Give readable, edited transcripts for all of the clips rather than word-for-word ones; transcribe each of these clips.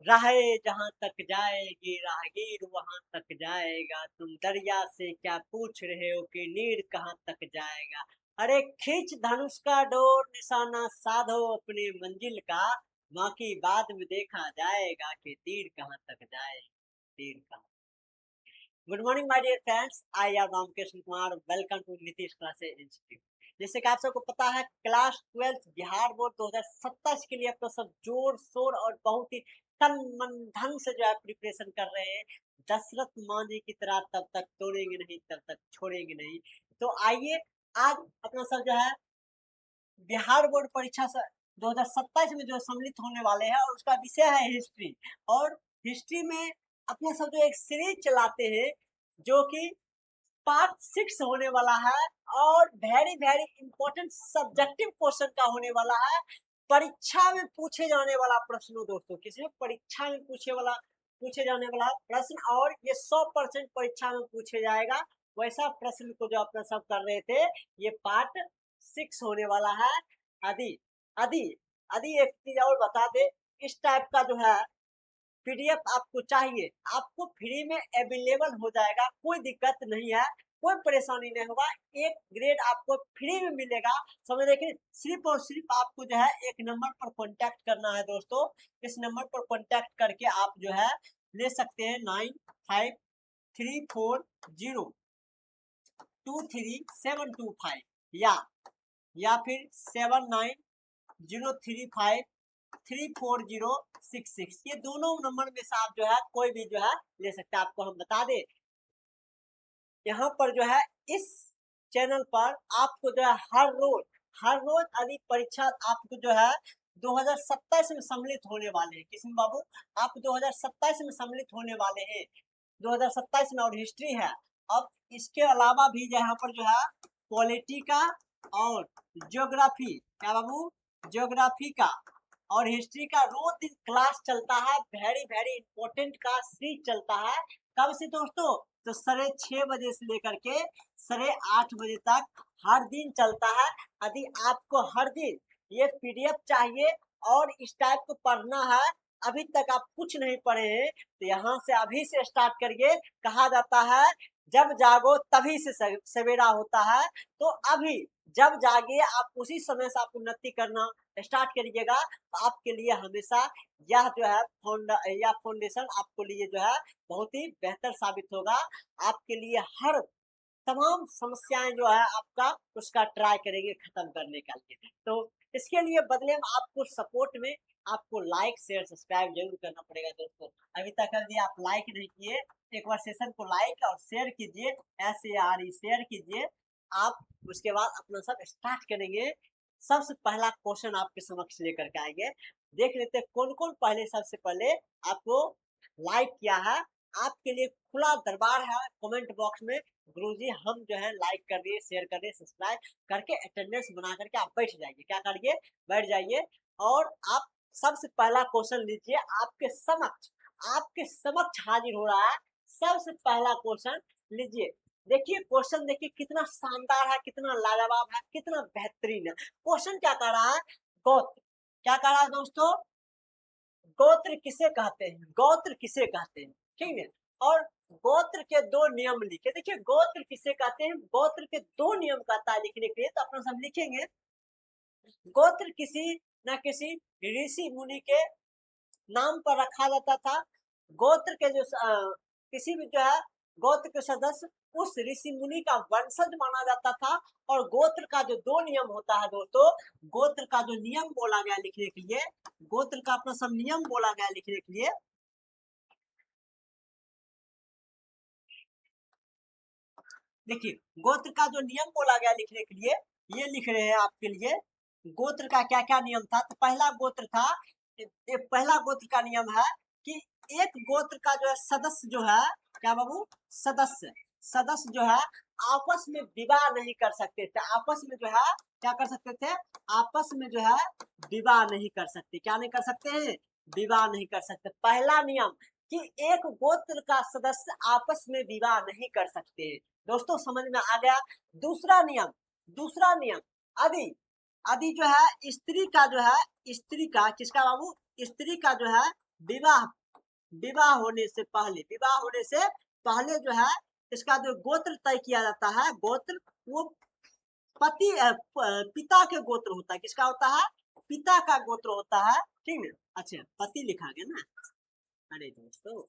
राहे जहाँ तक जाएगी राहगीर वहां तक जाएगा, तुम दरिया से क्या पूछ रहे हो कि नीर कहाँ तक जाएगा। अरे खींच धनुष का डोर, निशाना साधो अपनी मंजिल का, बाकी बाद में देखा जाएगा कि तीर कहाँ तक जाएगा, तीर कहाँ। Good morning my dear friends, I am Ramkrishna Kumar, welcome to Nitish classes institute. जैसे कि आप सबको पता है, क्लास 12 बिहार बोर्ड 2027 के लिए अपना सब जोर शोर और बहुत ही तन मन धन से जो है प्रिपरेशन कर रहे हैं। दशरथ मांझी की तरह तब तक तोड़ेंगे नहीं, तब तक छोड़ेंगे नहीं। तो आइए आज अपना सब जो है बिहार बोर्ड परीक्षा 2027 में जो सम्मिलित होने वाले हैं, और उसका विषय है हिस्ट्री। और हिस्ट्री में अपने सब जो एक सीरीज चलाते हैं जो कि पार्ट 6 होने वाला है, और very very important subjective question का होने वाला है। परीक्षा में पूछे जाने वाला प्रश्न हो दोस्तों, किसी में परीक्षा में पूछे जाने वाला प्रश्न, और ये 100% परीक्षा में पूछे जाएगा। वैसा प्रश्न को जो अपना सब कर रहे थे, ये पार्ट 6 होने वाला है। आदि आदि आदि एक चीज और बता दे, इस टाइप का जो है पीडीएफ आपको चाहिए, आपको फ्री में अवेलेबल हो जाएगा, कोई दिक्कत नहीं है, कोई परेशानी नहीं होगा। एक ग्रेड आपको फ्री में मिलेगा। समझ रहे, सिर्फ और सिर्फ आपको जो है एक नंबर पर कांटेक्ट करना है दोस्तों। इस नंबर पर कांटेक्ट करके आप जो है ले सकते हैं 9534023725, या फिर 7903534066। ये दोनों नंबर में से आप जो है कोई भी जो है ले सकते हैं। आपको हम बता दें, यहाँ पर जो है इस चैनल पर आपको जो है हर रोज अधिक परीक्षा आपको जो है 2027 में सम्मिलित होने वाले हैं। किसमें बाबू? आप 2027 में सम्मिलित होने वाले हैं, 2027 में, और हिस्ट्री है। अब इसके अलावा भी यहाँ पर जो है पॉलिटी का और ज्योग्राफी, क्या बाबू? ज्योग्राफी का और हिस्ट्री का रोज दिन क्लास चलता है। वेरी वेरी इंपॉर्टेंट का सीरीज चलता है। कब से दोस्तों? तो 6:30 से लेकर के 8:30 बजे तक हर दिन चलता है। यदि आपको हर दिन ये पीडीएफ चाहिए और इस टाइप को पढ़ना है, अभी तक आप कुछ नहीं पढ़े हैं, तो यहाँ से अभी से स्टार्ट करिए। कहा जाता है जब जागो तभी से सवेरा होता है, तो अभी जब जागिए आप उसी समय से आप उन्नति करना स्टार्ट करिएगा। तो आपके लिए हमेशा यह जो है फाउंडेशन आपको लिए जो है बहुत ही बेहतर साबित होगा। आपके लिए हर तमाम समस्याएं जो है आपका उसका ट्राई करेंगे खत्म करने का लिए। तो इसके लिए बदले में आपको सपोर्ट में आपको लाइक शेयर सब्सक्राइब जरूर करना पड़ेगा दोस्तों। अभी तक यदि आप लाइक नहीं किए, एक बार सेशन को लाइक और शेयर कीजिए, SARE शेयर कीजिए आप। उसके बाद अपना सब स्टार्ट करेंगे। सबसे पहला क्वेश्चन आपके समक्ष लेकर के आएंगे। देख लेते कौन कौन पहले सबसे पहले आपको लाइक किया है। आपके लिए खुला दरबार है कमेंट बॉक्स में। गुरुजी हम जो है लाइक कर दिए, शेयर कर दिए, सब्सक्राइब करके अटेंडेंस बना करके आप बैठ जाइए। क्या करिए? बैठ जाइए। और आप सबसे पहला क्वेश्चन लीजिए, आपके समक्ष हाजिर हो रहा है। सबसे पहला क्वेश्चन लीजिए। देखिए क्वेश्चन, देखिए कितना शानदार है, कितना लाजवाब है, कितना बेहतरीन है। क्वेश्चन क्या कह रहा है? गोत्र। क्या कह रहा है दोस्तों? गोत्र किसे कहते हैं? गोत्र किसे कहते हैं? ठीक है। और गोत्र के दो नियम लिखे। देखिए गोत्र किसे कहते हैं, गोत्र के दो नियम कहता है लिखने के लिए, तो अपना सब लिखेंगे। गोत्र किसी न किसी ऋषि मुनि के नाम पर रखा जाता था। गोत्र के जो किसी भी जो है गोत्र के सदस्य उस ऋषि मुनि का वंशज माना जाता था। और गोत्र का जो दो नियम होता है दोस्तों, गोत्र का जो नियम बोला गया लिखने के लिए, गोत्र का अपना सब नियम बोला गया लिखने के लिए। देखिए गोत्र का जो नियम बोला गया लिखने के लिए, ये लिख रहे हैं आपके लिए। गोत्र का क्या क्या नियम था? तो पहला गोत्र था, पहला गोत्र का नियम है कि एक गोत्र का जो है सदस्य जो है, क्या बाबू? सदस्य जो है आपस में विवाह नहीं कर सकते थे। आपस में जो है क्या कर सकते थे? आपस में जो है विवाह नहीं कर सकते। क्या नहीं कर सकते हैं? विवाह नहीं कर सकते। पहला नियम कि एक गोत्र का सदस्य आपस में विवाह नहीं कर सकते। दोस्तों समझ में आ गया? दूसरा नियम आदि आदि जो है स्त्री का जो है, स्त्री का किसका बाबू? स्त्री का जो है विवाह विवाह होने से पहले, विवाह होने से पहले जो है इसका जो गोत्र तय किया जाता है, गोत्र वो पति पिता के गोत्र होता है। किसका होता है? पिता का गोत्र होता है, ठीक है। अच्छा, पति लिखा गया ना, अरे दोस्तों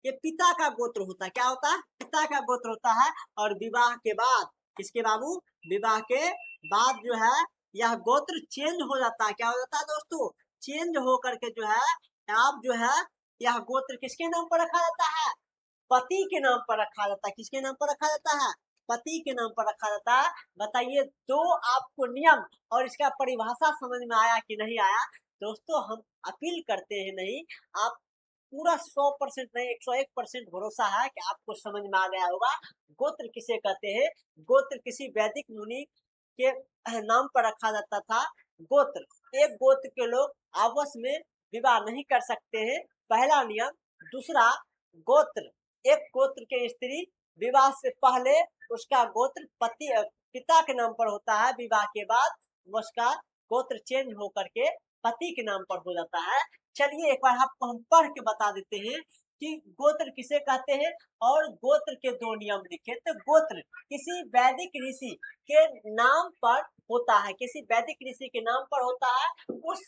ये पिता का गोत्र होता है। क्या होता है? पिता का गोत्र होता है। और विवाह के बाद, किसके बाबू? विवाह के बाद जो है यह गोत्र चेंज हो जाता है। क्या हो जाता है दोस्तों? चेंज हो करके जो है आप जो है यह गोत्र किसके नाम पर रखा जाता है? पति के नाम पर रखा जाता है। किसके नाम पर रखा जाता है? पति के नाम पर रखा जाता है। बताइए दो आपको नियम और इसका परिभाषा समझ में आया कि नहीं आया? दोस्तों हम अपील करते हैं, नहीं आप पूरा 100% नहीं 101% भरोसा है कि आपको समझ में आ गया होगा। गोत्र किसे कहते हैं? गोत्र किसी वैदिक मुनि के नाम पर रखा जाता था। गोत्र, एक गोत्र के लोग आपस में विवाह नहीं कर सकते हैं, पहला नियम। दूसरा, गोत्र, एक गोत्र के स्त्री विवाह से पहले उसका गोत्र पति पिता के नाम पर होता है। विवाह के बाद उसका गोत्र चेंज होकर के पति के नाम पर हो जाता है। चलिए एक बार आपको हम पढ़ के बता देते हैं कि गोत्र किसे कहते हैं और गोत्र के दो नियम लिखे। तो गोत्र किसी वैदिक ऋषि के नाम पर होता है, किसी वैदिक ऋषि के नाम पर होता है। उस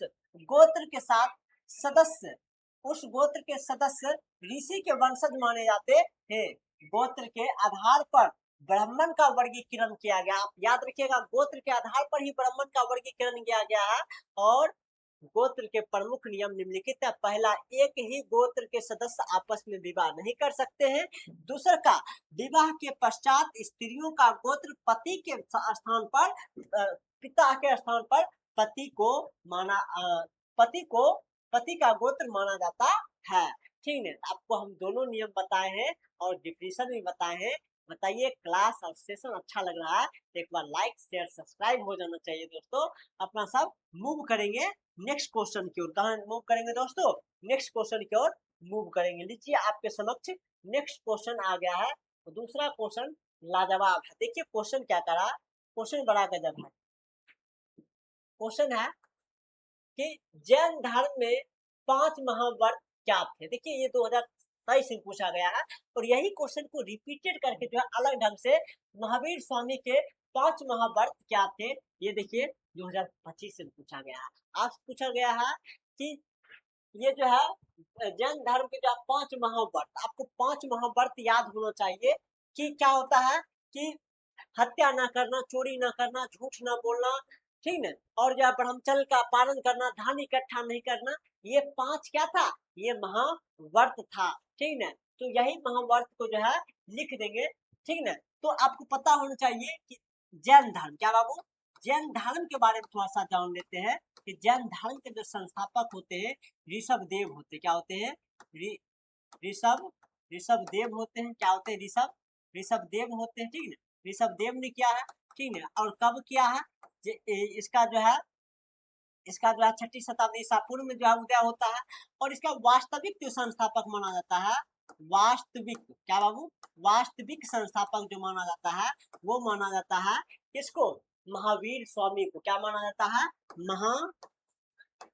गोत्र के साथ सदस्य, उस गोत्र के सदस्य ऋषि के वंशज माने जाते हैं। गोत्र के आधार पर ब्राह्मण का वर्गीकरण किया गया। आप याद रखिएगा, गोत्र के आधार पर ही ब्राह्मण का वर्गीकरण किया गया है। और गोत्र के प्रमुख नियम निम्नलिखित है। पहला, एक ही गोत्र के सदस्य आपस में विवाह नहीं कर सकते हैं। दूसरा का, विवाह के पश्चात स्त्रियों का गोत्र पति के स्थान पर, पिता के स्थान पर पति को माना, पति का गोत्र माना जाता है। ठीक है, आपको हम दोनों नियम बताए हैं और डिफिनेशन भी बताए हैं। बताइए क्लास और सेशन अच्छा लग रहा है? एक बार लाइक शेयर सब्सक्राइब हो जाना चाहिए दोस्तों। अपना सब मूव करेंगे नेक्स्ट क्वेश्चन की ओर। कहाँ मूव करेंगे दोस्तों? नेक्स्ट क्वेश्चन की ओर मूव करेंगे। लीजिए आपके समक्ष नेक्स्ट क्वेश्चन आ गया है। तो दूसरा क्वेश्चन लाजवाब है। देखिए क्वेश्चन क्या करा, क्वेश्चन बड़ा गजब है। क्वेश्चन है कि जैन धर्म में 5 महाव्रत क्या थे। देखिए ये 2023 में पूछा गया है और यही क्वेश्चन को रिपीटेड करके जो है अलग ढंग से महावीर स्वामी के 5 महाव्रत क्या थे, ये देखिए 2025 से पूछा गया है। आज पूछा गया है कि ये जो है जैन धर्म के जो 5 महाव्रत, आपको 5 महाव्रत याद होना चाहिए कि क्या होता है कि हत्या ना करना, चोरी ना करना, झूठ ना बोलना, ठीक है, और जो है ब्रह्मचर्य का पालन करना, धन इकट्ठा नहीं करना, ये 5 क्या था? ये महाव्रत था। ठीक है, तो यही महाव्रत को जो है लिख देंगे। ठीक है, तो आपको पता होना चाहिए कि जैन धर्म, क्या बाबू? जैन धर्म के बारे में थोड़ा सा जान लेते हैं कि जैन धर्म के जो संस्थापक होते हैं ऋषभ देव होते। क्या होते हैं? ऋषभ ऋषभ देव होते हैं। क्या होते हैं? ऋषभ देव होते हैं। ठीक है, ऋषभ देव ने किया है। ठीक है, और कब किया है? इसका जो है 6ठी शताब्दी ईसा पूर्व में जो है उदय होता है। और इसका वास्तविक जो संस्थापक माना जाता है, वास्तविक, क्या बाबू? वास्तविक संस्थापक जो माना जाता है वो माना जाता है किसको? महावीर स्वामी को। क्या माना जाता है?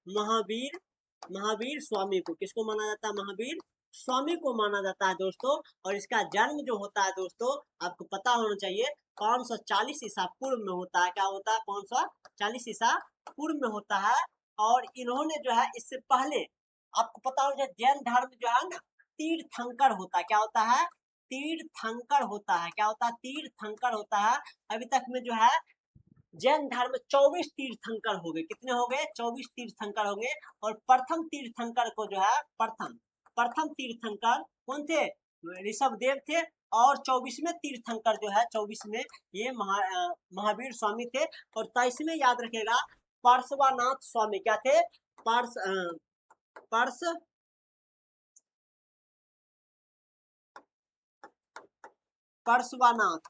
महावीर महावीर स्वामी को। किसको माना जाता है? महावीर स्वामी को माना जाता है दोस्तों। और इसका जन्म जो होता है दोस्तों, आपको पता होना चाहिए 540 ईसा पूर्व में होता है। क्या होता है? 540 ईसा पूर्व में होता है। और इन्होंने जो है इससे पहले, आपको पता होना चाहिए जैन धर्म जो है ना तीर्थंकर होता है। क्या होता है? तीर्थंकर होता है। क्या होता है? तीर्थंकर होता है। अभी तक में जो है जैन धर्म 24 तीर्थंकर हो गए। कितने हो गए? 24 तीर्थंकर हो गए। और प्रथम तीर्थंकर को जो है प्रथम तीर्थंकर कौन थे? ऋषभ देव थे। और 24वें तीर्थंकर जो है 24 में ये महावीर स्वामी थे। और 23वें याद रखेगा पार्श्वनाथ स्वामी। क्या थे? पार्श्वनाथ।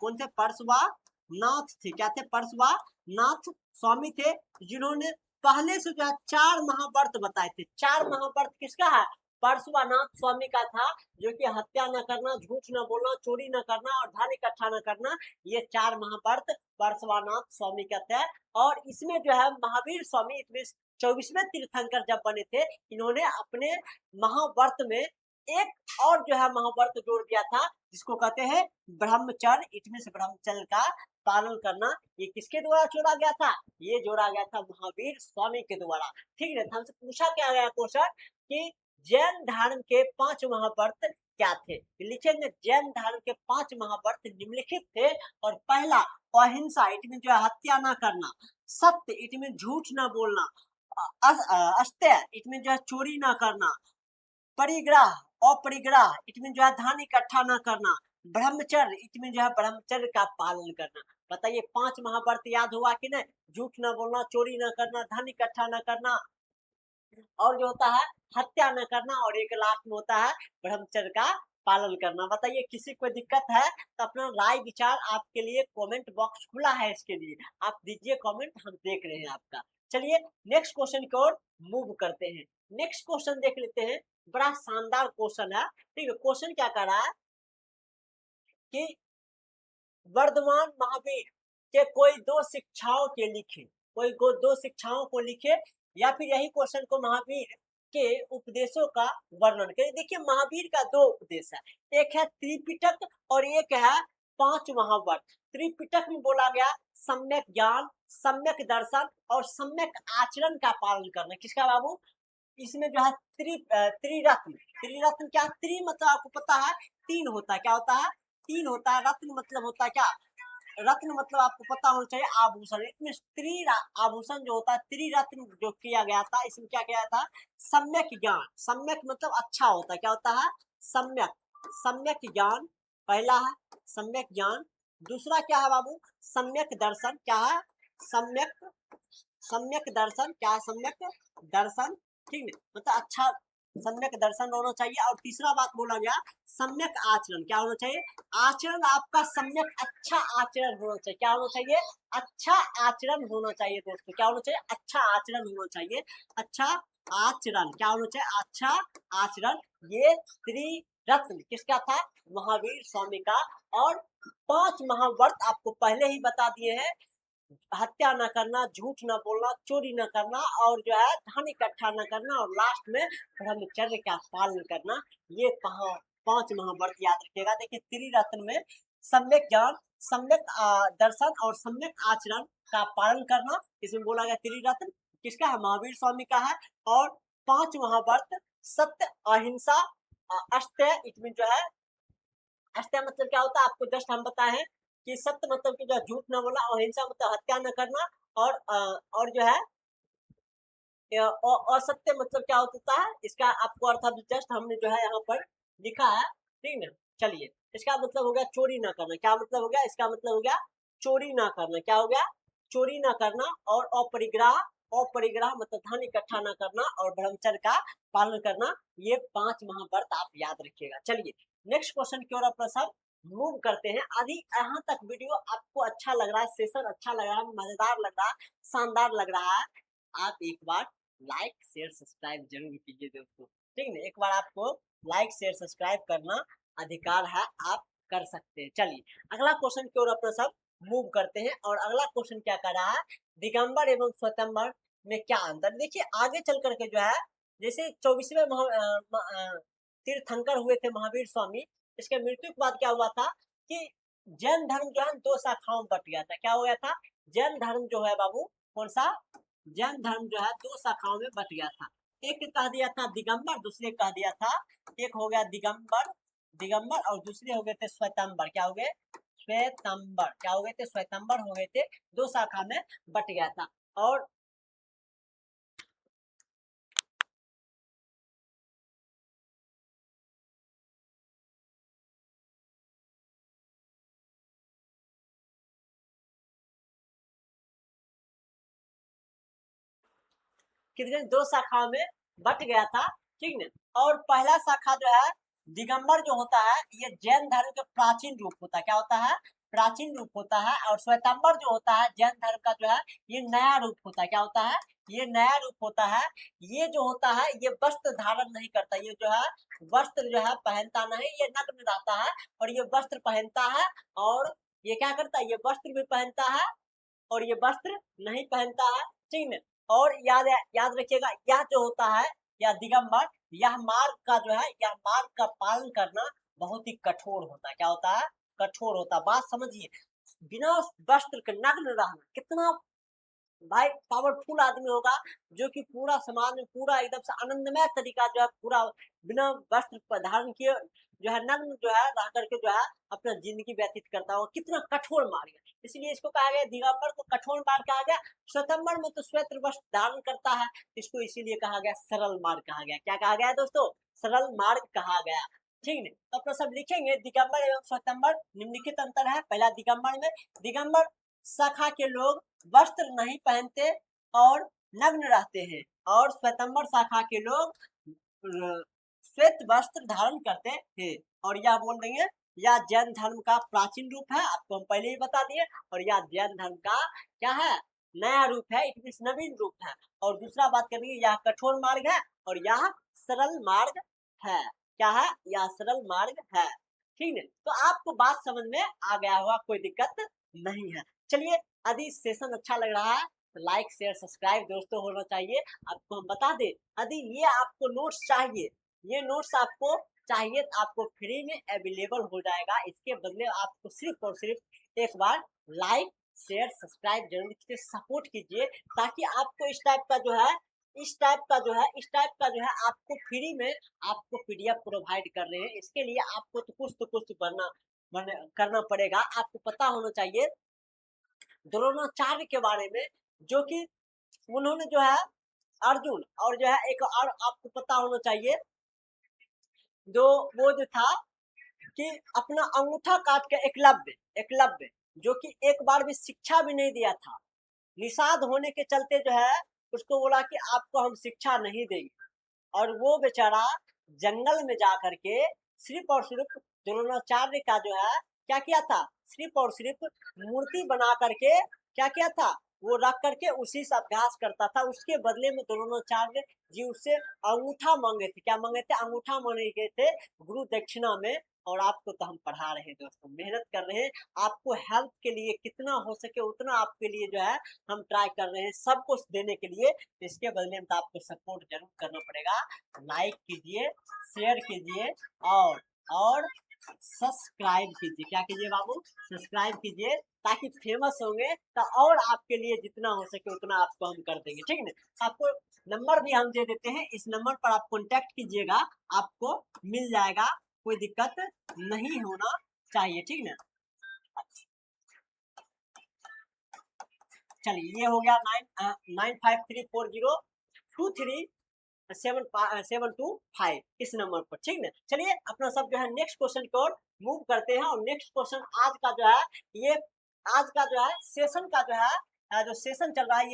कौन थे? पार्श्वनाथ थे। क्या थे? पार्श्वनाथ स्वामी थे, जिन्होंने पहले से जो है 4 महाव्रत बताए थे। 4 महाव्रत किसका है? पार्श्वनाथ स्वामी का था, जो कि हत्या न करना, झूठ न बोलना, चोरी न करना और धन इकट्ठा न करना, ये 4 महाव्रत पार्श्वनाथ स्वामी का थे। और इसमें जो है महावीर स्वामी इसमें 24वें तीर्थंकर जब बने थे, इन्होंने अपने महाव्रत में एक और जो है महाव्रत जोड़ दिया था जिसको कहते हैं ब्रह्मचर्य। इट मीन्स ब्रह्मचर्य का पालन करना। ये किसके द्वारा जोड़ा गया था? ये जोड़ा गया था महावीर स्वामी के द्वारा। ठीक है, हमसे पूछा क्या गया क्वेश्चन कि जैन धर्म के 5 महाव्रत क्या थे? लिखेंगे जैन धर्म के 5 महाव्रत निम्नलिखित थे। और पहला अहिंसा, इट मीन जो है हत्या ना करना। सत्य, इट मीन झूठ ना बोलना। अस्त्य, इट मीन जो है चोरी ना करना। परिग्रह, अपरिग्रह, इट मीन जो है धन इकट्ठा ना करना। ब्रह्मचर्य, इट मीन जो है ब्रह्मचर्य का पालन करना। बताइए 5 महाव्रत याद हुआ कि नहीं? झूठ ना बोलना, चोरी ना करना, धन इकट्ठा ना करना, और जो होता है हत्या न करना, और एक लास्ट में होता है ब्रह्मचर्य का पालन करना। बताइए किसी को दिक्कत है तो अपना राय विचार आपके लिए कमेंट बॉक्स खुला है, इसके लिए आप दीजिए कमेंट, हम देख रहे हैं आपका। चलिए नेक्स्ट क्वेश्चन की ओर मूव करते हैं। नेक्स्ट क्वेश्चन देख लेते हैं, बड़ा शानदार क्वेश्चन है। ठीक है, क्वेश्चन क्या कर रहा है कि वर्धमान महावीर के कोई 2 शिक्षाओं के लिखे, कोई 2 शिक्षाओं को लिखे, या फिर यही क्वेश्चन को महावीर के उपदेशों का वर्णन करें। देखिए महावीर का 2 उपदेश है, एक है त्रिपिटक और एक है 5 महाव्रत। त्रिपिटक में बोला गया सम्यक ज्ञान, सम्यक दर्शन और सम्यक आचरण का पालन करना। किसका बाबू? इसमें जो है त्रिरत्न। त्रिरत्न क्या? त्रि मतलब आपको पता है 3 होता है। क्या होता है? 3 होता है। रत्न मतलब होता है क्या? रत्न मतलब आपको पता होना चाहिए आभूषण। इसमें त्रि आभूषण जो होता है, त्रिरत्न जो किया गया था, इसमें क्या किया था? सम्यक ज्ञान। सम्यक मतलब अच्छा होता है। क्या होता है? सम्यक। सम्यक ज्ञान पहला है, सम्यक ज्ञान। दूसरा क्या है बाबू? सम्यक दर्शन। क्या है? सम्यक, सम्यक दर्शन। क्या है? सम्यक दर्शन। ठीक है, मतलब अच्छा सम्यक दर्शन होना चाहिए। और तीसरा बात बोला गया सम्यक आचरण। क्या होना चाहिए? आचरण आपका सम्यक अच्छा आचरण होना चाहिए। क्या होना चाहिए? अच्छा आचरण होना चाहिए दोस्तों। क्या होना चाहिए? अच्छा आचरण होना चाहिए। अच्छा आचरण क्या होना चाहिए? अच्छा आचरण। ये त्रिरत्न किसका था? महावीर स्वामी का। और 5 महाव्रत आपको पहले ही बता दिए हैं, हत्या न करना, झूठ न बोलना, चोरी न करना, और जो है धन इकट्ठा न करना, और लास्ट में ब्रह्मचर्य का पालन करना। ये 5 महाव्रत याद रखिएगा। देखिए त्रिरत्न में सम्यक ज्ञान, सम्यक दर्शन और सम्यक आचरण का पालन करना, इसमें बोला गया त्रिरत्न किसका है? महावीर स्वामी का है। और 5 महाव्रत सत्य, अहिंसा, अस्त्य, इसमें जो है अस्त्य मतलब क्या होता है आपको जस्ट हम बताए हैं कि सत्य मतलब कि जो झूठ न बोलना, अहिंसा मतलब हत्या न करना, और जो है असत्य मतलब क्या होता है, इसका आपको अर्थ अभी जस्ट हमने जो है यहाँ पर लिखा है। ठीक है, चलिए इसका मतलब हो गया चोरी ना करना। क्या मतलब हो गया? इसका मतलब हो गया चोरी ना करना। क्या हो गया? चोरी ना करना। और अपरिग्रह, अपरिग्रह मतलब धन इकट्ठा ना करना, और ब्रह्मचर्य का पालन करना। ये 5 महाव्रत आप याद रखिएगा। चलिए नेक्स्ट क्वेश्चन की ओर अपना सब मूव करते हैं। अभी यहाँ तक वीडियो आपको अच्छा लग रहा है, सेशन अच्छा लग रहा है, मजेदार लग रहा है, शानदार लग रहा है, आप एक बार लाइक शेयर सब्सक्राइब जरूर कीजिए दोस्तों। ठीक है, एक बार आपको लाइक शेयर सब्सक्राइब करना अधिकार है, आप कर सकते हैं। चलिए अगला क्वेश्चन की ओर अपना सब मूव करते हैं। और अगला क्वेश्चन क्या कर रहा है? दिगंबर एवं स्वयंवर में क्या अंतर? देखिए आगे चल करके जो है, जैसे 24वें तीर्थंकर हुए थे महावीर स्वामी, इसके मृत्यु के बाद क्या हुआ था कि जैन धर्म जो है 2 शाखाओं में बट गया था। क्या हो गया था? जैन धर्म जो है बाबू, कौन सा? जैन धर्म जो है 2 शाखाओं में बट गया था। एक कह दिया था दिगंबर, दूसरे कह दिया था, एक हो गया दिगंबर, दिगंबर, और दूसरे हो गए थे श्वेतंबर। क्या हो गए? श्वेतंबर। क्या हो गए थे? श्वेतंबर हो गए थे। 2 शाखा में बट गया था। और कितने? 2 शाखाओं में बट गया था। ठीक है, और पहला शाखा जो है दिगंबर जो होता है, ये जैन धर्म का प्राचीन रूप होता है। क्या होता है? प्राचीन रूप होता है। और श्वेतंबर जो होता है जैन धर्म का जो है, ये नया रूप होता है। क्या होता है? ये नया रूप होता है। ये जो होता है ये वस्त्र धारण नहीं करता, ये जो है वस्त्र जो है पहनता नहीं, ये नग्न रहता है। और ये वस्त्र पहनता है, और ये क्या करता है? ये वस्त्र भी पहनता है और ये वस्त्र नहीं पहनता है। ठीक है, और याद रखिएगा यह जो होता है, या दिगंबर, यह मार्ग का जो है, यह मार्ग का पालन करना बहुत ही कठोर होता है। क्या होता है? कठोर होता है। बात समझिए, बिना वस्त्र के नग्न रहना कितना भाई पावरफुल आदमी होगा, जो कि पूरा समाज में पूरा एकदम से आनंदमय तरीका जो है पूरा बिना वस्त्र पर धारण किए जो है नग्न जो है रह करके जो है अपना जिंदगी व्यतीत करता होगा। कितना कठोर मार्ग है, इसलिए इसको कहा गया दिगंबर को कठोर मार्ग कहा गया। श्वेतंबर में तो श्वेत वस्त्र धारण करता है, इसको इसीलिए कहा गया सरल मार्ग कहा गया। क्या कहा गया दोस्तों? सरल मार्ग कहा गया। ठीक है, तो अपना सब लिखेंगे दिगंबर एवं श्वेतंबर निम्नलिखित अंतर है। पहला दिगंबर में, दिगंबर शाखा के लोग वस्त्र नहीं पहनते और नग्न रहते हैं, और श्वेतंबर शाखा के लोग श्वेत वस्त्र धारण करते हैं। और यह बोल रही है यह जैन धर्म का प्राचीन रूप है, आपको हम पहले ही बता दिए, और यह जैन धर्म का क्या है? नया रूप है, इट मीन नवीन रूप है। और दूसरा बात करेंगे, यह कठोर मार्ग है और यह सरल मार्ग है। क्या है? यह सरल मार्ग है। ठीक है, तो आपको बात समझ में आ गया होगा, कोई दिक्कत नहीं है। चलिए, यदि सेशन अच्छा लग रहा है तो लाइक शेयर सब्सक्राइब दोस्तों होना चाहिए। आपको हम बता दें, यदि ये आपको नोट्स चाहिए, ये नोट्स आपको चाहिए तो आपको फ्री में अवेलेबल हो जाएगा। इसके बदले आपको सिर्फ और सिर्फ एक बार लाइक शेयर सब्सक्राइब जरूर कीजिए, सपोर्ट कीजिए, ताकि आपको इस टाइप का जो है आपको फ्री में आपको पीडीएफ प्रोवाइड कर रहे हैं। इसके लिए आपको तो कुछ करना पड़ेगा। आपको पता होना चाहिए द्रोणाचार्य के बारे में, जो कि उन्होंने जो है अर्जुन, और जो है एक और आपको पता होना चाहिए, जो वो जो था कि अपना अंगूठा काट के एकलव्य जो कि एक बार भी शिक्षा भी नहीं दिया था, निषाद होने के चलते जो है उसको बोला कि आपको हम शिक्षा नहीं देंगे, और वो बेचारा जंगल में जा करके सिर्फ और सिर्फ द्रोणाचार्य का जो है क्या किया था, सिर्फ और सिर्फ मूर्ति बना करके क्या किया था, वो रख करके उसी से अभ्यास करता था। उसके बदले में द्रोणाचार्य जी उससे अंगूठा मांगे थे। क्या मांगे थे? अंगूठा मांगे गए थे गुरु दक्षिणा में। और आपको तो हम पढ़ा रहे हैं दोस्तों, मेहनत कर रहे हैं, आपको हेल्प के लिए कितना हो सके उतना आपके लिए जो है हम ट्राई कर रहे हैं सब कुछ देने के लिए। इसके बदले में तो आपको सपोर्ट जरूर करना पड़ेगा। लाइक कीजिए, शेयर कीजिए और सब्सक्राइब कीजिए। क्या कीजिए बाबू? सब्सक्राइब कीजिए, ताकि फेमस होंगे तो और आपके लिए जितना हो सके उतना आपको हम कर देंगे। ठीक है ना? आपको नंबर भी हम दे देते हैं, इस नंबर पर आप कांटेक्ट कीजिएगा, आपको मिल जाएगा, कोई दिक्कत नहीं होना चाहिए। ठीक है ना? चलिए, ये हो गया 9534023725 इस नंबर पर। ठीक है, चलिए अपना सब जो है नेक्स्ट क्वेश्चन की ओर मूव करते हैं। और नेक्स्ट क्वेश्चन आज का जो है ये आज का जो है सेशन का जो है जो सेशन चल रहा है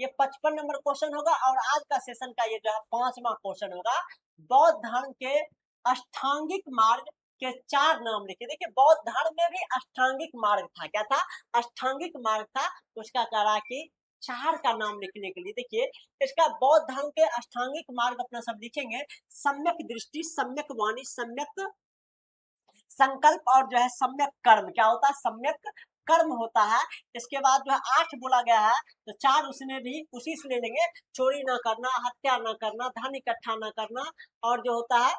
ये 55 नंबर क्वेश्चन होगा, और आज का सेशन का ये जो है 5वां क्वेश्चन होगा। बौद्ध धर्म के अष्टांगिक मार्ग के 4 नाम लिखिए। देखिए, बौद्ध धर्म में भी अष्टांगिक मार्ग था। क्या था? अष्टांगिक मार्ग था। तो उसका कह रहा कि 4 का नाम लिखने के लिए देखिए, इसका बौद्ध धर्म के अष्टांगिक मार्ग अपना सब लिखेंगे। सम्यक दृष्टि, सम्यक वाणी, सम्यक संकल्प और जो है सम्यक कर्म। क्या होता है? सम्यक कर्म होता है। इसके बाद जो है 8 बोला गया है, तो 4 उसमें भी उसी से ले लेंगे। चोरी ना करना, हत्या ना करना, धन इकट्ठा ना करना, और जो होता है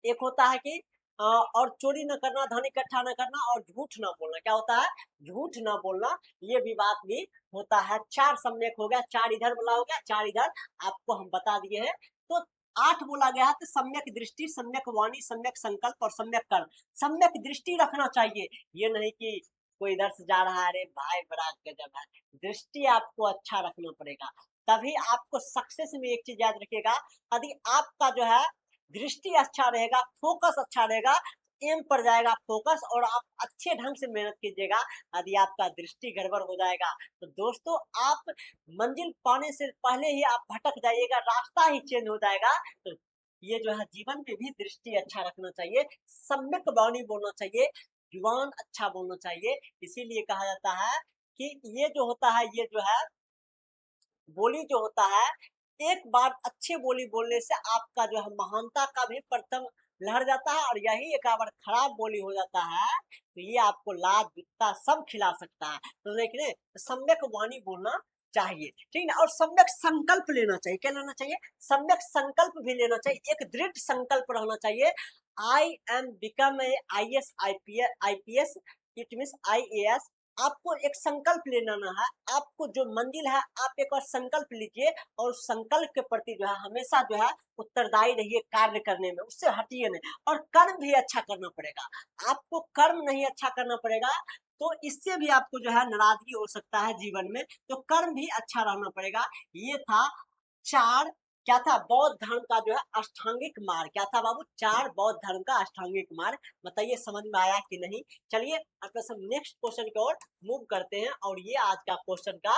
एक होता है कि और चोरी न करना, धन इकट्ठा न करना, और झूठ न बोलना। क्या होता है? झूठ न बोलना। ये भी बात भी होता है। 4 सम्यक हो गया, 4 इधर बोला हो गया, 4 इधर आपको हम बता दिए हैं। तो 8 बोला गया है, तो सम्यक दृष्टि, सम्यक वाणी, सम्यक संकल्प और सम्यक कर्म। सम्यक दृष्टि रखना चाहिए, ये नहीं कि कोई इधर से जा रहा है, अरे भाई बड़ा गजब है। दृष्टि आपको अच्छा रखना पड़ेगा, तभी आपको सक्सेस में। एक चीज याद रखिएगा, यदि आपका जो है दृष्टि अच्छा रहेगा, फोकस अच्छा रहेगा, एम पर जाएगा फोकस, और आप अच्छे ढंग से मेहनत कीजिएगा। यदि आपका दृष्टि गड़बड़ हो जाएगा तो दोस्तों आप मंजिल पाने से पहले ही आप भटक जाइएगा, रास्ता ही चेंज हो जाएगा। तो ये जो है जीवन में भी दृष्टि अच्छा रखना चाहिए, सम्यक वाणी बोलना चाहिए, जुबान अच्छा बोलना चाहिए। इसीलिए कहा जाता है कि ये जो होता है, ये जो है बोली जो होता है, एक बार अच्छे बोली बोलने से आपका जो है महानता का भी प्रथम लहर जाता है, और यही एक बार खराब बोली हो जाता है तो ये आपको लाज जूता सब खिला सकता है। तो देखिए, सम्यक वाणी बोलना चाहिए, ठीक ना। और सम्यक संकल्प लेना चाहिए, क्या लेना चाहिए, सम्यक संकल्प भी लेना चाहिए, एक दृढ़ संकल्प रहना चाहिए। I am become a IAS IPS, it mean IAS। आपको एक संकल्प लेना है, आपको जो मंजिल है आप एक बार संकल्प लीजिए और संकल्प के प्रति जो है हमेशा जो है उत्तरदायी रहिए कार्य करने में, उससे हटिए नहीं। और कर्म भी अच्छा करना पड़ेगा, आपको कर्म नहीं अच्छा करना पड़ेगा तो इससे भी आपको जो है नाराजगी हो सकता है जीवन में, तो कर्म भी अच्छा रहना पड़ेगा। ये था चार, क्या था, बौद्ध धर्म का जो है अष्टांगिक मार्ग। क्या था बाबू, चार बौद्ध धर्म का अष्टांगिक मार्ग। बताइए समझ में आया कि नहीं। चलिए अब हम नेक्स्ट क्वेश्चन की ओर मूव करते हैं, और ये आज का क्वेश्चन का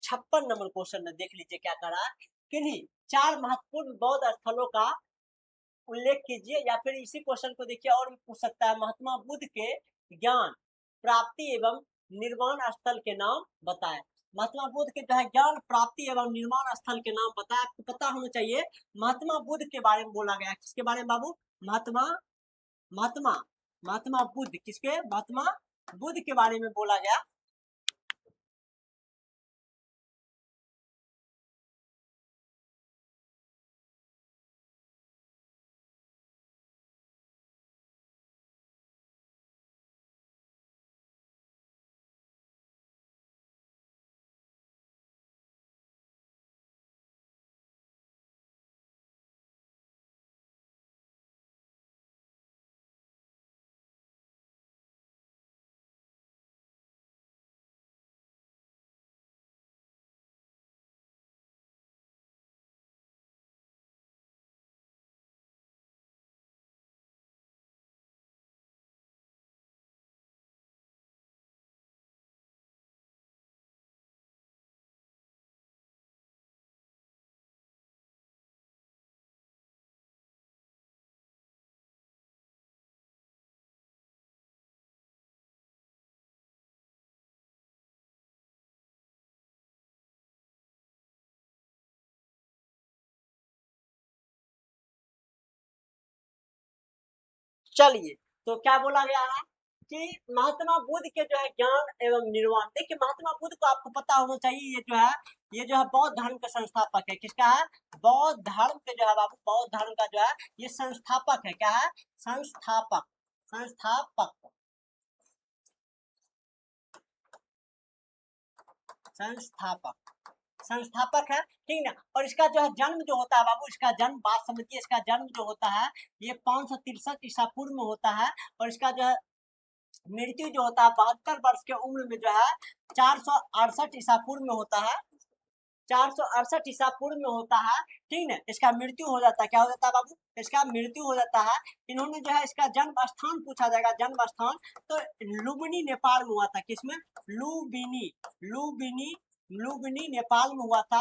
56 नंबर क्वेश्चन है। देख लीजिए क्या करा है, किन्हीं चार महत्वपूर्ण बौद्ध स्थलों का उल्लेख कीजिए, या फिर इसी क्वेश्चन को देखिए और भी पूछ सकता है, महात्मा बुद्ध के ज्ञान प्राप्ति एवं निर्वाण स्थल के नाम बताएं। महात्मा बुद्ध के जो है ज्ञान प्राप्ति एवं निर्माण स्थल के नाम बताएं। आपको पता होना चाहिए महात्मा बुद्ध के बारे में बोला गया, किसके बारे में बाबू, महात्मा महात्मा महात्मा बुद्ध, किसके, महात्मा बुद्ध के बारे में बोला गया। चलिए, तो क्या बोला गया है कि महात्मा बुद्ध के जो है ज्ञान एवं निर्वाण। देखिए महात्मा बुद्ध को आपको पता होना चाहिए, ये जो है बौद्ध धर्म के संस्थापक है। किसका है, बौद्ध धर्म के जो है बाबू, बौद्ध धर्म का जो है ये संस्थापक है। क्या है, संस्थापक, संस्थापक, संस्थापक, संस्थापक है, ठीक ना। और इसका जो है जन्म जो होता है बाबू, इसका जन्म, बात समझिए, इसका जन्म जो होता है ये 563 ईसा पूर्व में होता है, और इसका जो है मृत्यु जो होता है 72 वर्ष के उम्र में जो है 468 ईसा पूर्व में होता है, 468 ईसा पूर्व में होता है, ठीक है। इसका मृत्यु हो जाता है, क्या हो जाता है बाबू, इसका मृत्यु हो जाता है। इन्होंने जो है इसका जन्म स्थान पूछा जाएगा, जन्म स्थान तो लुम्बिनी नेपाल में हुआ था। किसमें, लुम्बिनी, लुम्बिनी, लुम्बिनी नेपाल में हुआ था,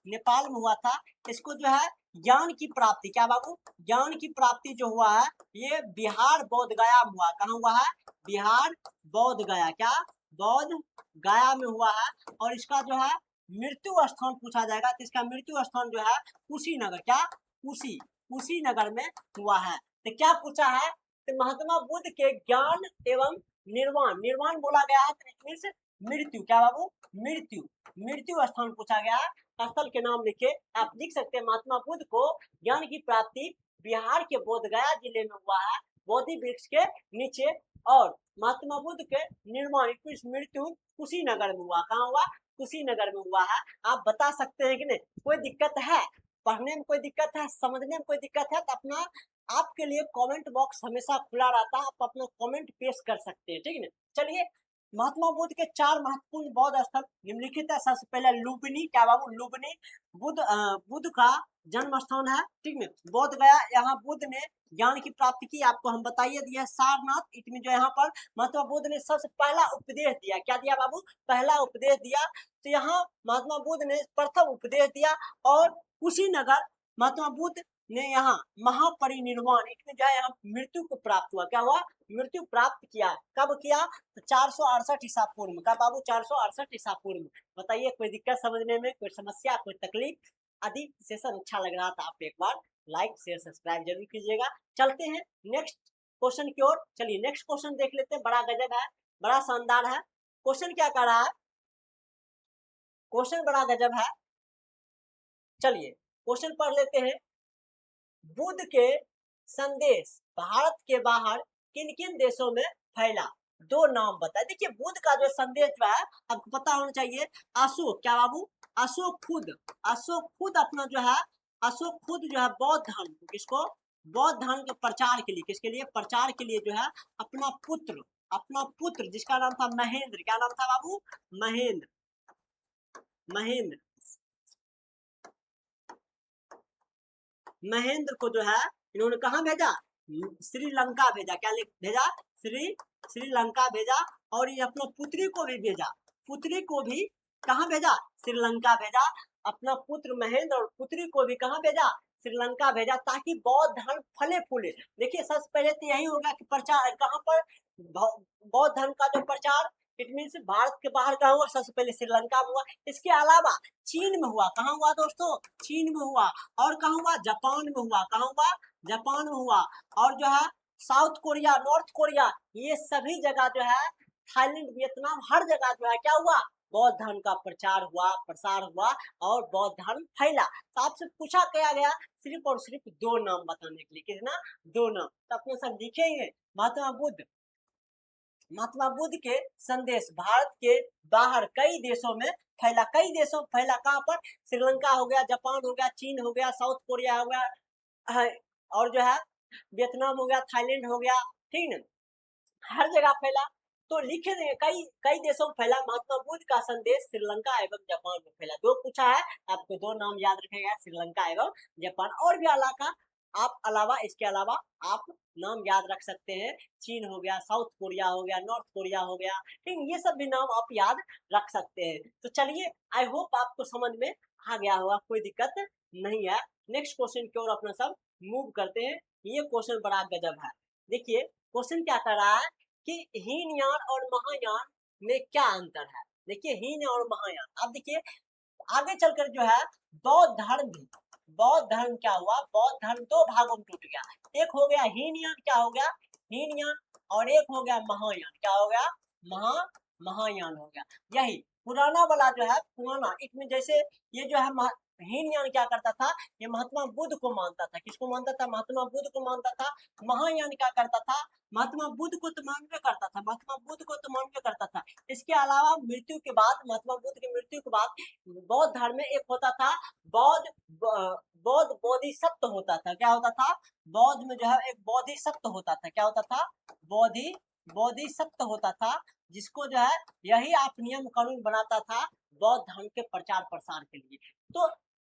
नेपाल में हुआ था। इसको जो है ज्ञान की प्राप्ति, क्या बाबू, ज्ञान की प्राप्ति जो हुआ है ये बिहार बोध गया में हुआ। कहाँ हुआ है, बिहार बोध गया, क्या, बोध गया में हुआ है। और इसका जो है मृत्यु स्थान पूछा जाएगा, तो इसका मृत्यु स्थान जो है कुशीनगर, क्या, कुशीनगर में हुआ है। तो क्या पूछा है, तो महात्मा बुद्ध के ज्ञान एवं निर्वाण, निर्वाण बोला गया है तो इट मींस मृत्यु, क्या बाबू, मृत्यु, मृत्यु स्थान पूछा गया है। स्थल के नाम लिखे, आप लिख सकते हैं महात्मा बुद्ध को ज्ञान की प्राप्ति बिहार के बोध गया जिले में हुआ है, बोधि वृक्ष के नीचे। और महात्मा बुद्ध के निर्माण मृत्यु कुशीनगर में हुआ। कहाँ हुआ, कुशीनगर में हुआ है। आप बता सकते हैं कि नहीं, कोई दिक्कत है, पढ़ने में कोई दिक्कत है, समझने में कोई दिक्कत है, तो अपना, आपके लिए कमेंट बॉक्स हमेशा खुला रहता है, आप अपना कमेंट पेश कर सकते हैं, ठीक है ना। चलिए, महात्मा बुद्ध के चार महत्वपूर्ण बौद्ध स्थल निम्नलिखित है। सबसे पहले लुम्बिनी, क्या बाबू, लुम्बिनी बुद्ध का जन्म स्थान है, ठीक है। बोध गया, यहाँ बुद्ध ने ज्ञान की प्राप्ति की, आपको हम बताइए दिया। सारनाथ, इटमी जो यहाँ पर महात्मा बुद्ध ने सबसे पहला उपदेश दिया। क्या दिया बाबू, पहला उपदेश दिया। तो यहाँ महात्मा बुद्ध ने प्रथम उपदेश दिया। और कुशीनगर महात्मा बुद्ध ने यहाँ महापरिनिर्वाण, इसमें जो है यहाँ मृत्यु को प्राप्त हुआ। क्या हुआ, मृत्यु प्राप्त किया। कब किया, तो 468 ईसा पूर्व में। कब बाबू, 468 ईसा पूर्व में। बताइए कोई दिक्कत समझने में, कोई समस्या, कोई तकलीफ। यदि सेशन अच्छा लग रहा था आप एक बार लाइक शेयर सब्सक्राइब जरूर कीजिएगा। चलते हैं नेक्स्ट क्वेश्चन की ओर। चलिए नेक्स्ट क्वेश्चन देख लेते हैं, बड़ा गजब है, बड़ा शानदार है। क्वेश्चन क्या कह रहा है, क्वेश्चन बड़ा गजब है। चलिए क्वेश्चन पढ़ लेते हैं। बुद्ध के संदेश भारत के बाहर किन किन देशों में फैला, दो नाम बताए। देखिए बुद्ध का जो संदेश जो है आपको पता होना चाहिए। अशोक, क्या बाबू, अशोक खुद अपना जो है, अशोक खुद जो है बौद्ध धर्म, किसको, बौद्ध धर्म के प्रचार के लिए, किसके लिए, प्रचार के लिए जो है अपना पुत्र जिसका नाम था महेंद्र, क्या नाम था बाबू, महेंद्र महेंद्र को जो है इन्होंने कहाँ भेजा, श्रीलंका भेजा। क्या भेजा, श्रीलंका भेजा। और ये अपना पुत्री को भी भेजा, पुत्री को भी कहाँ भेजा, श्रीलंका भेजा। अपना पुत्र महेंद्र और पुत्री को भी कहाँ भेजा, श्रीलंका भेजा, ताकि बौद्ध धर्म फले फूले। देखिए सबसे पहले तो यही होगा कि प्रचार कहाँ पर, बौद्ध धर्म का जो प्रचार, इट मीन भारत के बाहर कहाँ हुआ, सबसे पहले श्रीलंका में हुआ। इसके अलावा चीन में हुआ, कहाँ हुआ दोस्तों, चीन में हुआ। और कहाँ हुआ, जापान में हुआ, कहाँ हुआ, जापान में हुआ। और जो है साउथ कोरिया, नॉर्थ कोरिया, ये सभी जगह जो है, थाईलैंड, वियतनाम, हर जगह जो है क्या हुआ, बौद्ध धर्म का प्रचार हुआ, प्रसार हुआ और बौद्ध धर्म फैला। तो आपसे पूछा गया सिर्फ और सिर्फ दो नाम बताने के लिए, कितना, दो नाम। तो अपने सब लिखेंगे। महात्मा बुद्ध के संदेश भारत के बाहर कई देशों में फैला, कई देशों में फैला। कहाँ पर, श्रीलंका हो गया, जापान हो गया, चीन हो गया, साउथ कोरिया हो गया, और जो है वियतनाम हो गया, थाईलैंड हो गया, ठीक ना, हर जगह फैला। तो लिखे देंगे कई देशों में फैला। महात्मा बुद्ध का संदेश श्रीलंका एवं जापान में फैला। दो पूछा है, आपको दो नाम याद रखेगा, श्रीलंका एवं जापान। और भी इसके अलावा आप नाम याद रख सकते हैं। चीन हो गया, साउथ कोरिया हो गया, नॉर्थ कोरिया हो गया, ठीक, ये सब भी नाम आप याद रख सकते हैं। तो चलिए आई होप आपको समझ में आ गया होगा, कोई दिक्कत नहीं है। नेक्स्ट क्वेश्चन की ओर अपना सब मूव करते हैं। ये क्वेश्चन बड़ा गजब है। देखिए क्वेश्चन क्या कर रहा है कि हीनयान और महायान में क्या अंतर है। देखिए हीन और महायान, अब देखिए आगे चलकर जो है बौद्ध धर्म क्या हुआ, बौद्ध धर्म दो भागों में टूट गया। एक हो गया हीनयान, क्या हो गया, हीनयान, और एक हो गया महायान, क्या हो गया, महायान हो गया। यही पुराना वाला जो है, पुराना इसमें जैसे ये जो है हीनयान क्या करता था, ये महात्मा बुद्ध को मानता था। किसको मानता था, महात्मा बुद्ध को मानता था। महायान क्या करता था, महात्मा बुद्ध को तो मानवे करता था, महात्मा बुद्ध को तो मानवे करता था। इसके अलावा मृत्यु के बाद, महात्मा बुद्ध की मृत्यु के बाद बौद्ध धर्म में एक होता था बौद्ध बोधिसत्व होता था। क्या होता था, बौद्ध में जो है एक बोधिसत्व होता था। क्या होता था, बोधिसत्व होता था, जिसको जो है यही आप नियम कानून बनाता था बौद्ध धर्म के प्रचार प्रसार के लिए। तो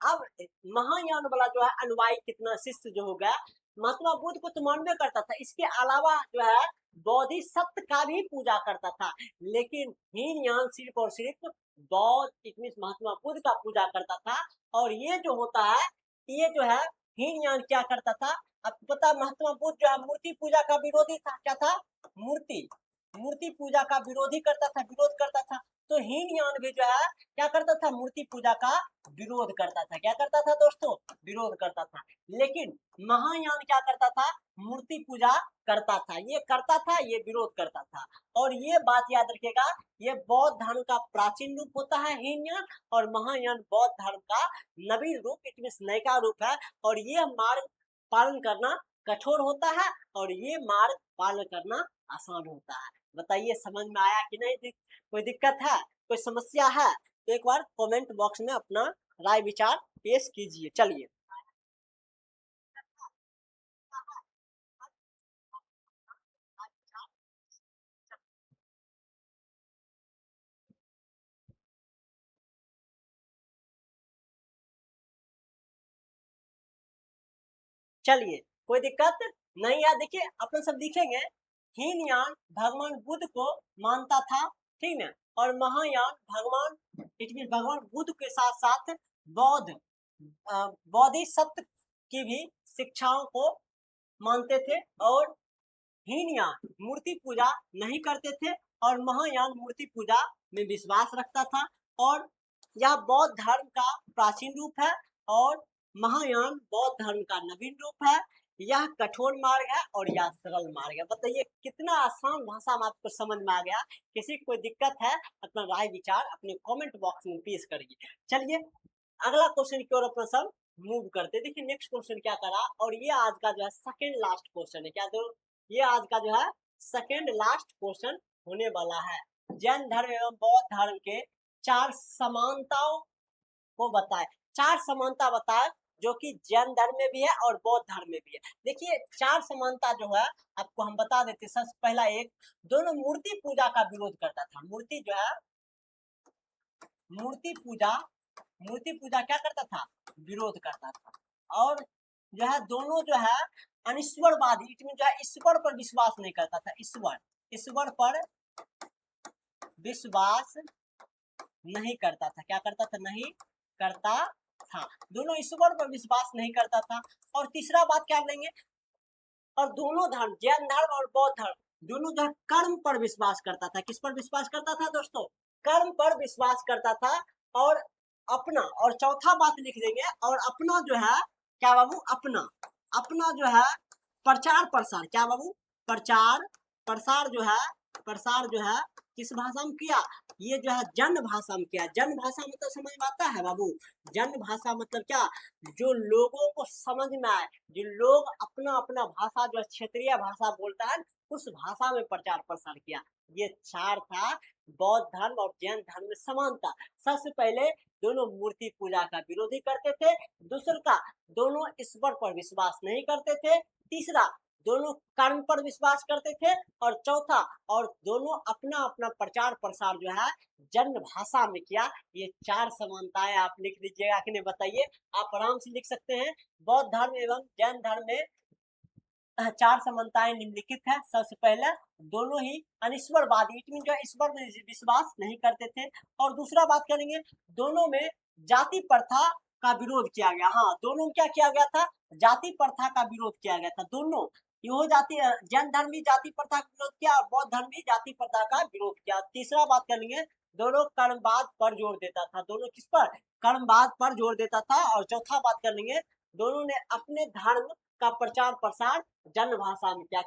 अब महायान वाला जो है अनुयायी, कितना शिष्य जो हो गया, महात्मा बुद्ध को तो मानवे करता था, इसके अलावा जो है बोधिसत्व का भी पूजा करता था। लेकिन हीनयान सिर्फ और सिर्फ बौद्ध महात्मा बुद्ध का पूजा करता था। और ये जो होता है, ये जो है हीनयान क्या करता था, आपको पता है महात्मा बुद्ध जो है मूर्ति पूजा का विरोधी था। क्या था, मूर्ति पूजा का विरोध करता था। तो हीनयान भी जो है क्या करता था, मूर्ति पूजा का विरोध करता था। क्या करता था दोस्तों, विरोध करता था। लेकिन महायान क्या करता था, मूर्ति पूजा करता था, ये विरोध करता था। और ये बात याद रखिएगा, ये बौद्ध धर्म का प्राचीन रूप होता है हीनयान, और महायान बौद्ध धर्म का नवीन रूप, इट मींस नया रूप है। और ये मार्ग पालन करना कठोर होता है, और ये मार्ग पालन करना आसान होता है। बताइए समझ में आया कि नहीं, कोई दिक्कत है, कोई समस्या है तो एक बार कमेंट बॉक्स में अपना राय विचार पेश कीजिए। चलिए चलिए कोई दिक्कत नहीं है। देखिए अपन सब दिखेंगे, हीनयान भगवान बुद्ध को मानता था, ठीक है, और महायान भगवान बुद्ध के साथ साथ बौद्ध बोधिसत्व की भी शिक्षाओं को मानते थे। और हीनयान मूर्ति पूजा नहीं करते थे, और महायान मूर्ति पूजा में विश्वास रखता था। और यह बौद्ध धर्म का प्राचीन रूप है, और महायान बौद्ध धर्म का नवीन रूप है। यह कठोर मार्ग है और यह सरल मार्ग है। बताइए कितना आसान भाषा में आपको समझ में आ गया। किसी को कोई दिक्कत है अपना राय विचार अपने कमेंट बॉक्स में पेश करिए। चलिए अगला क्वेश्चन की ओर अपना सब मूव करते। देखिए नेक्स्ट क्वेश्चन क्या करा, और ये आज का जो है सेकंड लास्ट क्वेश्चन है। क्या तो ये आज का जो है सेकंड लास्ट क्वेश्चन होने वाला है। जैन धर्म एवं बौद्ध धर्म के 4 समानताओं को बताए। 4 समानता बताए जो कि जैन धर्म में भी है और बौद्ध धर्म में भी है। देखिए 4 समानता जो है आपको हम बता देते। सबसे पहला एक, दोनों मूर्ति पूजा का विरोध करता था। मूर्ति जो है मूर्ति पूजा क्या करता था, विरोध करता था। और जो है दोनों जो है अनिश्वरवादी, इसमें जो है ईश्वर पर विश्वास नहीं करता था। ईश्वर पर विश्वास नहीं करता था। क्या करता था, नहीं करता था। दोनों ईश्वर पर विश्वास नहीं करता था। और तीसरा बात क्या लेंगे, और दोनों धर्म जैन धर्म और बौद्ध धर्म दोनों जो कर्म पर विश्वास करता था। किस पर विश्वास करता था दोस्तों, कर्म पर विश्वास करता था। और अपना, और चौथा बात लिख देंगे, और अपना जो है क्या बाबू, अपना जो है प्रचार प्रसार, क्या बाबू, प्रसार जो है किस भाषा में किया, ये जो है जन भाषा में किया। जन भाषा मतलब समझ में आता है बाबू, जन भाषा मतलब क्या, जो लोगों को समझ में आए, जो लोग अपना अपना भाषा जो क्षेत्रीय भाषा बोलता है उस भाषा में प्रचार प्रसार किया। ये 4 था बौद्ध धर्म और जैन धर्म में समानता। सबसे पहले दोनों मूर्ति पूजा का विरोधी करते थे। दूसरा, दोनों ईश्वर पर विश्वास नहीं करते थे। तीसरा, दोनों कर्म पर विश्वास करते थे। और चौथा, और दोनों अपना अपना प्रचार प्रसार जो है जन भाषा में किया। ये 4 समानताएं आप लिख लीजिएगा कि नहीं, बताइए। आप आराम से लिख सकते हैं। बौद्ध धर्म एवं जैन धर्म में 4 समानताएं निम्नलिखित है। सबसे पहले, दोनों ही अनिश्वरवादी, जो ईश्वर में विश्वास नहीं करते थे। और दूसरा बात करेंगे, दोनों में जाति प्रथा का विरोध किया गया। हाँ, दोनों क्या किया गया था, जाति प्रथा का विरोध किया गया था। दोनों यो जाति, जैन धर्म भी जाति प्रथा का विरोध किया और बौद्ध धर्म भी जाति प्रथा का विरोध किया। तीसरा बात करेंगे, दोनों कर्मवाद पर जोर देता था। दोनों किस पर, कर्मवाद पर जोर देता था। और चौथा बात करेंगे, दोनों ने अपने धर्म का प्रचार प्रसार जन भाषा में क्या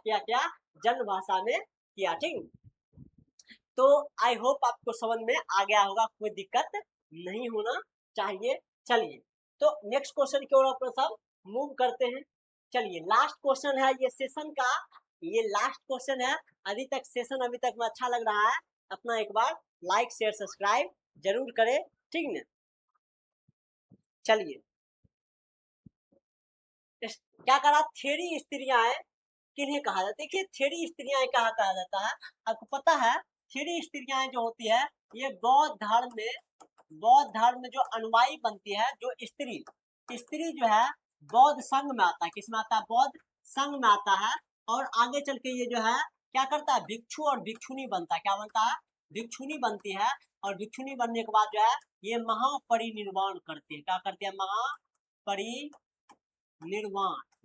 जन भाषा में किया। ठीक, तो आई होप आपको समझ में आ गया होगा, कोई दिक्कत नहीं होना चाहिए। चलिए तो नेक्स्ट क्वेश्चन की ओर अपन सब मूव करते हैं। चलिए लास्ट क्वेश्चन है ये सेशन का, ये लास्ट क्वेश्चन है। अभी तक सेशन अभी तक में अच्छा लग रहा है, अपना एक बार लाइक शेयर सब्सक्राइब जरूर करें, ठीक ना। चलिए क्या करा, थ्योरी स्त्रियां किन्हें कहा जाता है। देखिए थ्योरी स्त्रियां कहा जाता है, आपको पता है। थ्योरी स्त्रियां जो होती है ये बौद्ध धर्म में जो अनुयायी बनती है, जो स्त्री जो है बौद्ध संघ में आता है। किस में आता है, बौद्ध संघ में आता है। और आगे चल के ये जो है क्या करता है, भिक्षु और भिक्षुनी बनता है। क्या बनता है, भिक्षुनी बनती है। और भिक्षुनी बनने के बाद जो है ये महापरिनिर्वाण करती है। क्या करती है,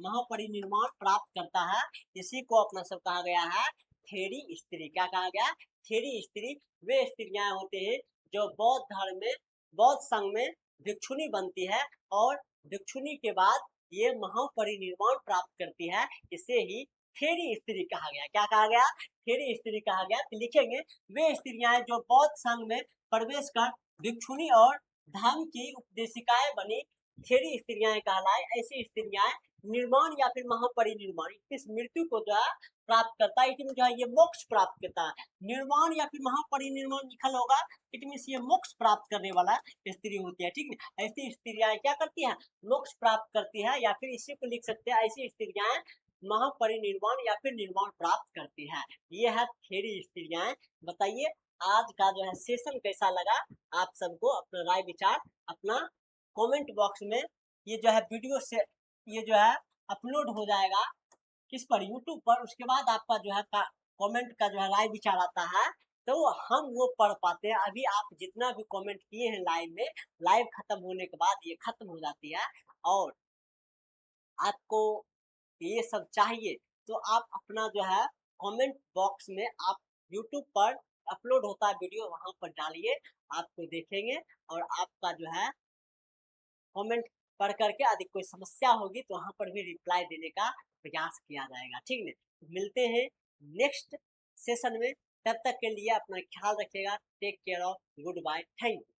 महापरिनिर्वाण प्राप्त करता है। इसी को अपना सब कहा गया है थ्योरी स्त्री। क्या कहा गया, थ्योरी स्त्री। वे स्त्रियां होते हैं जो बौद्ध धर्म में, बौद्ध संघ में भिक्षुनी बनती है। और भिक्षुनी के बाद ये महापरिनिर्वाण प्राप्त करती है। इसे ही थ्योरी स्त्री कहा गया। क्या कहा गया, थ्योरी स्त्री कहा गया। तो लिखेंगे, वे स्त्रियां जो बौद्ध संघ में प्रवेश कर भिक्षुनी और धर्म की उपदेशिकाएं बनी, थ्योरी स्त्रियां कहलाए। ऐसी स्त्रियां निर्माण या फिर महापरिनिर्वाण, इस मृत्यु को जो है प्राप्त करता है। इट मीन जो है ये मोक्ष प्राप्त करता है। निर्माण या फिर महापरिनिर्वाण लिखल होगा, इट मीन ये मोक्ष प्राप्त करने वाला स्त्री होती है। ठीक है, ऐसी स्त्रियां क्या करती है, मोक्ष प्राप्त करती है। या फिर इसी को लिख सकते हैं, ऐसी स्त्रियां महापरिनिर्वाण या फिर निर्माण प्राप्त करती है। ये है थ्योरी स्त्रियां। बताइए आज का जो है सेशन कैसा लगा आप सबको, अपना राय विचार अपना कमेंट बॉक्स में। ये जो है वीडियो से ये जो है अपलोड हो जाएगा किस पर, यूट्यूब पर। उसके बाद आपका जो है कमेंट का जो है राय विचार आता है, तो हम वो पढ़ पाते हैं। अभी आप जितना भी कमेंट किए हैं लाइव में, लाइव खत्म होने के बाद ये खत्म हो जाती है। और आपको ये सब चाहिए तो आप अपना जो है कमेंट बॉक्स में, आप यूट्यूब पर अपलोड होता है वीडियो, वहां पर डालिए, आपको देखेंगे। और आपका जो है कमेंट पढ़ करके यदि कोई समस्या होगी तो वहां पर भी रिप्लाई देने का प्रयास किया जाएगा। ठीक है, मिलते हैं नेक्स्ट सेशन में, तब तक के लिए अपना ख्याल रखिएगा। Take care of, good bye, thank you.